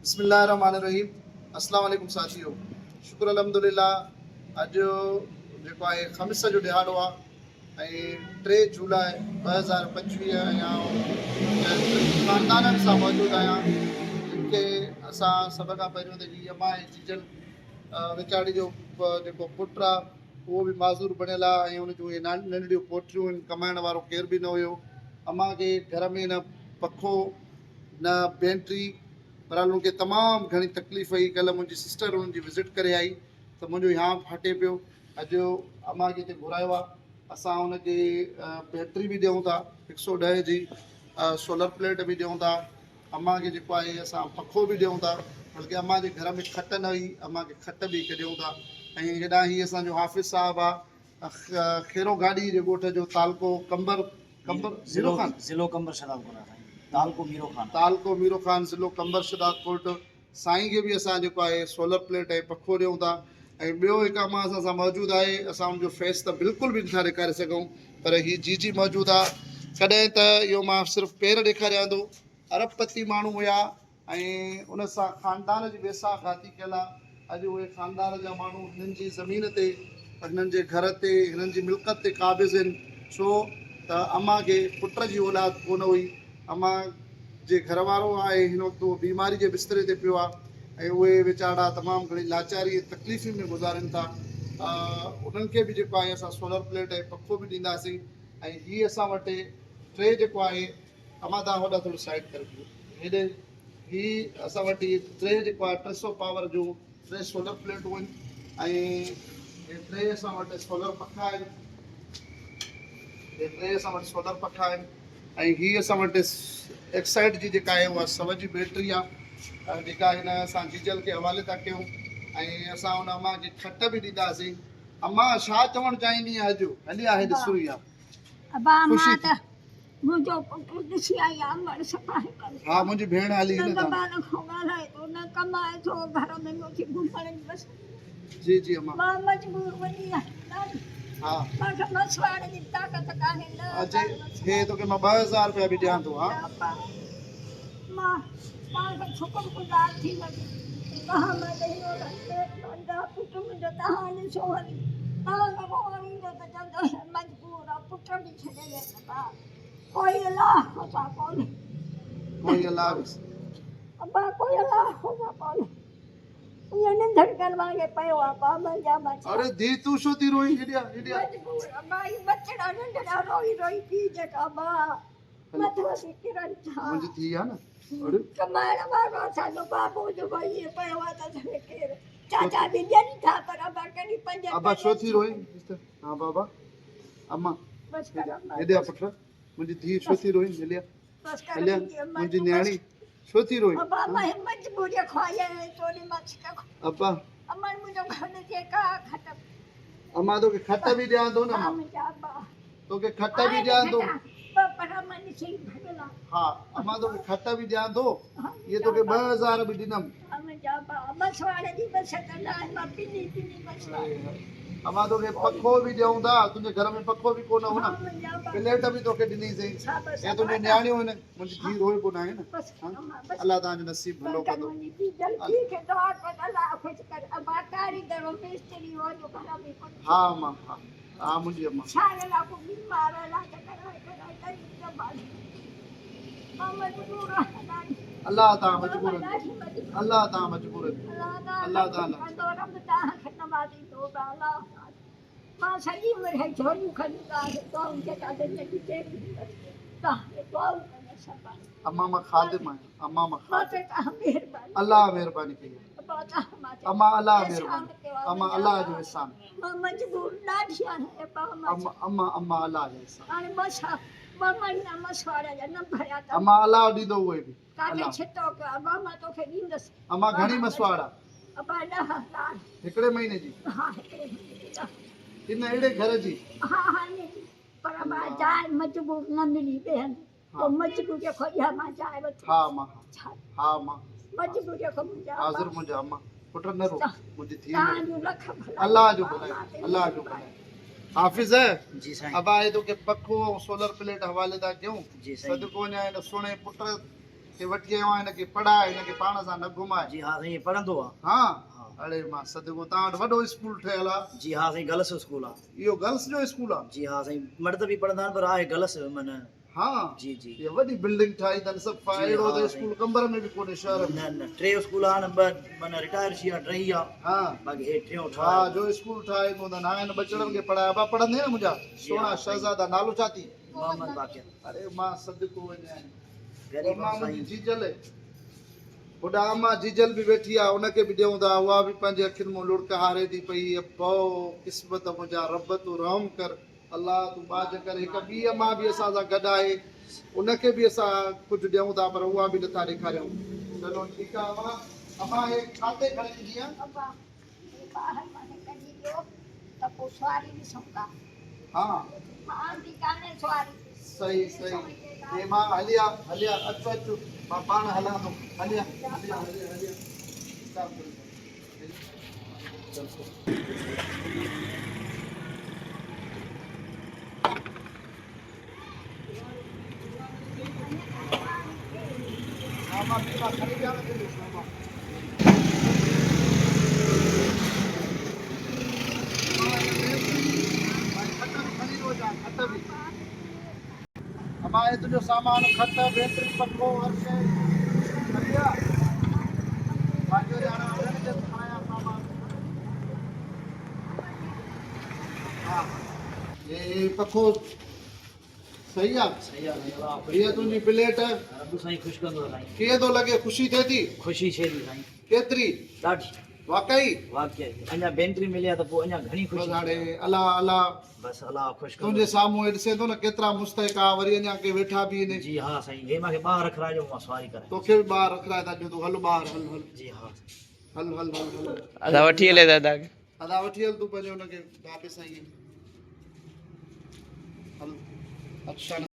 बिस्मिल्लाहिर्रहमानिर्रहीम। अस्सलाम वालेकुम साथियो। शुक्र अल्हम्दुलिल्लाह। अॼु जेको आहे ख़मीस जो ॾिहाड़ो आहे ऐं 3 जुलाई 2025 या ख़ानदाननि सां मौजूदु आहियां जिनखे असां सभ खां पहिरियों त हीअ अम्मा ऐं जीजल विचाड़ी जो जेको पुटु आहे उहो बि माज़ूर बणियल आहे ऐं उन जूं इहे नंढियूं पोटियूं आहिनि। कमाइण वारो केर बि न हुयो। अम्मा खे घर में न पखो न बेंट्री, बहरहाल उनखे तमामु घणी तकलीफ़ हुई। कल्ह मुंहिंजी सिस्टर उन्हनि जी विज़िट करे आई त मुंहिंजो यहाँ फाटे पियो। अॼु अम्मा खे हिते घुरायो आहे। असां हुनखे बैटरी बि ॾियूं था 110 जी, सोलर प्लेट बि ॾियूं था। अम्मा खे जेको आहे असां पखो बि ॾियूं था। बल्कि अम्मा जे घर में खट न हुई, अम्मा खे खट बि हिकु ॾियूं था। ऐं हेॾां ही असांजो हाफ़िज़ साहिबु आहे खेरो गाॾी जे ॻोठ जो तालको ज़िलो कंबर शदाब तालको मीरो ख़ान ज़िलो कंबर शदाब कोट साईं खे बि असां जेको आहे सोलर प्लेट ऐं पखो ॾियूं था। ऐं ॿियो हिकु अम्मा असां सां मौजूदु आहे। असां हुनजो फेस त बिल्कुलु बि नथा ॾेखारे सघूं, पर हीअ जी मौजूदु आहे। कॾहिं त इहो मां सिर्फ़ु पेर ॾेखारियां थो। अरबपति माण्हू हुया ऐं उन सां ख़ानदान जी वेसाखी कयल आहे। अॼु उहे ख़ानदान जा माण्हू हिननि जी ज़मीन ते, हिननि जे घर ते, हिननि जी मिल्कत ते क़ाबिज़ आहिनि। छो त अम्मा खे पुट जी औलाद कोन हुई। अम्मा जे घर वारो आहे हिन वक़्तु उहो बीमारी जे बिस्तरे ते पियो आहे ऐं उहे वीचारा तमामु घणी लाचारी ऐं तकलीफ़ में गुज़ारनि था। उन्हनि खे बि जेको आहे असां सोलर प्लेट ऐं पखो बि ॾींदासीं। ऐं हीअ असां वटि 3 जेको आहे अम्मा तव्हां वॾा थोरो साइड करे ॾियो हेॾे। हीअ असां वटि 3 जेको आहे 300 पावर जूं 3 सोलर प्लेटूं आहिनि ऐं 3 असां वटि सोलर पखा आहिनि। असां वटि सोलर पखा आहिनि ऐं हीअ असां वटि एक्साइड जी जेका आहे उहा 100 जी बैटरी आहे जेका हिन असां जीजल खे हवाले था कयूं। ऐं असां हुन अम्मा खे खट बि ॾींदासीं। अम्मा छा चवणु चाहींदी आहे? अॼु हली आहे ॾिसो ई आहे हा मुंहिंजी भेण हली जी जी अम्मा हा अचे हे तोखे मां 2000 रुपया बि ॾियां थो। हा कोई अलाह अरे धी तू छो थी रोई? हेॾिया हेॾिया मुंहिंजी थी आहे न। अब्बा छो थी रोई? हाँ बाबा अम्मा हेॾिया पुट मुंहिंजी धीउ छो थी रोई? हेॾिया हलिया मुंहिंजी न्याणी छो थी रोई? अब्बा अम्मा तोखे खट बि ॾियां थो न। तोखे खट बि ॾियां थो। हा अम्मा तोखे खट बि ॾियां थो। इहे तोखे 2000 बि ॾींदमि। अम्मा तोखे पखो बि ॾियूं था। तुंहिंजे घर में पखो बि कोन हो न, प्लेट बि तोखे ॾिनीसीं। ऐं तुंहिंजी न्याणियूं आहिनि। मुंहिंजी धीउ रोई कोन आहे न। अलाह तव्हांजो नसीब भलो कंदो। हा अम्मा हा हा मुंहिंजी अम्मा अल्लाह तां मजबूर अल्लाह तां मजबूर अल्लाह ताला अम्मा मां खादिम आहियां। अम्मा मां अल्लाह महिरबानी कई अम्मा अल्लाह महिरबानी अम्मा अल्लाह जो एहसान अम्मा अम्मा अल्लाह जो एहसान अम्मा अल्लाह ॾींदो उहे बि। अम्मा घणी मसवाड़ आहे? हिकिड़े महीने जी इन अहिड़े घर जी हा मां हा मां हाज़िर मुंहिंजा अम्मा पुट न रो मुंहिंजी धीउ अल्लाह जो भलाए अल्लाह जो भलाए। हाफ़िज़ जी साईं। अब आए तो के पखो सोलर प्लेट हवाले था क्यों जी साईं। सदको ने सुणे पुट के वठी आयो आहियां हिनखे पढ़ाए हिनखे पाण सां न घुमाए। जी हाँ साईं पढ़ंदो आहे। हाँ अरे मां सदको तव्हां वटि वॾो स्कूल ठहियल आहे। जी हाँ साईं गर्ल्स स्कूल आहे। इहो गर्ल्स जो स्कूल आहे? जी हाँ साईं मर्द बि पढ़ंदा आहिनि पर आहे गर्ल्स माना। हाँ जी जी ये वॾी बिल्डिंग ठाही अथनि सभु जी, अहिड़ो हाँ, त स्कूल कंबर में बि कोन्हे शहर में। न न 3 स्कूल आहिनि ॿ माना रिटायर थी विया 3 आहे हाँ बाक़ी हे 3 हाँ जो स्कूल ठाहे पोइ हाणे बचड़नि खे पढ़ाया बा पढ़ंदे न मुंहिंजा सोना हाँ, शहज़ादा नालो छा थी? मोहम्मद बाक़िर। अरे मां सदको वञा वेरी मां गुड मुंहिंजी साईं। जीजल बुढ़ा अम्मा जीजल बि वेठी आहे उनखे बि ॾियूं था उहा बि पंहिंजे अखियुनि मां लुड़क हारे थी पई पओ क़िस्मत मुंहिंजा रब तूं रहम कर अलाह तूं बाज कर। हिकु ॿी अम्मा बि असां सां गॾु आहे उनखे बि असां कुझु ॾियूं था पर उहा बि नथा ॾेखारियूं। चलो ठीकु आहे अम्मा। अम्मा हे खाते खणी ईंदी आहे? हाँ सही सही हे मां हलिया हलिया अचु अचु मां पाण हलां थो हलिया हलिया हलिया हलिया हिसाब करो। हाँ मां बि मां खणी ॾियां न तुंहिंजो सामान। हमारे तुझो सामान खट बैटरी पखो हर शइ बढ़िया बाक़ी हाणे अंदरि जे खणाया सामान। हाँ ये पखो सही आहे? सही आहे साईं। हीअ तुंहिंजी प्लेट रब साईं ख़ुशि कंदो साईं। कीअं थो लॻे ख़ुशी थिए थी? ख़ुशी थिए थी साईं केतिरी? ॾाढी वाकई वाक़ई अञा बेंटरी मिली आहे त पोइ अञा घणी बसि ख़ुशी। हाणे अलाह अलाह बसि अलाह ख़ुशि तुंहिंजे कंदो। साम्हूं हे ॾिसे थो न केतिरा मुस्तहिक आहे वरी अञा के वेठा बि आहिनि। जी हाँ साईं हे मूंखे ॿाहिरि रखाइजो मां सवारी कराए। तोखे बि ॿाहिरि रखाए था ॾियूं तूं हल ॿाहिरि हल हल जी हाँ हल हल हल हल अदा वठी हले दादा अदा वठी हल तूं पंहिंजे हुनखे बाबे साईं हल अच्छा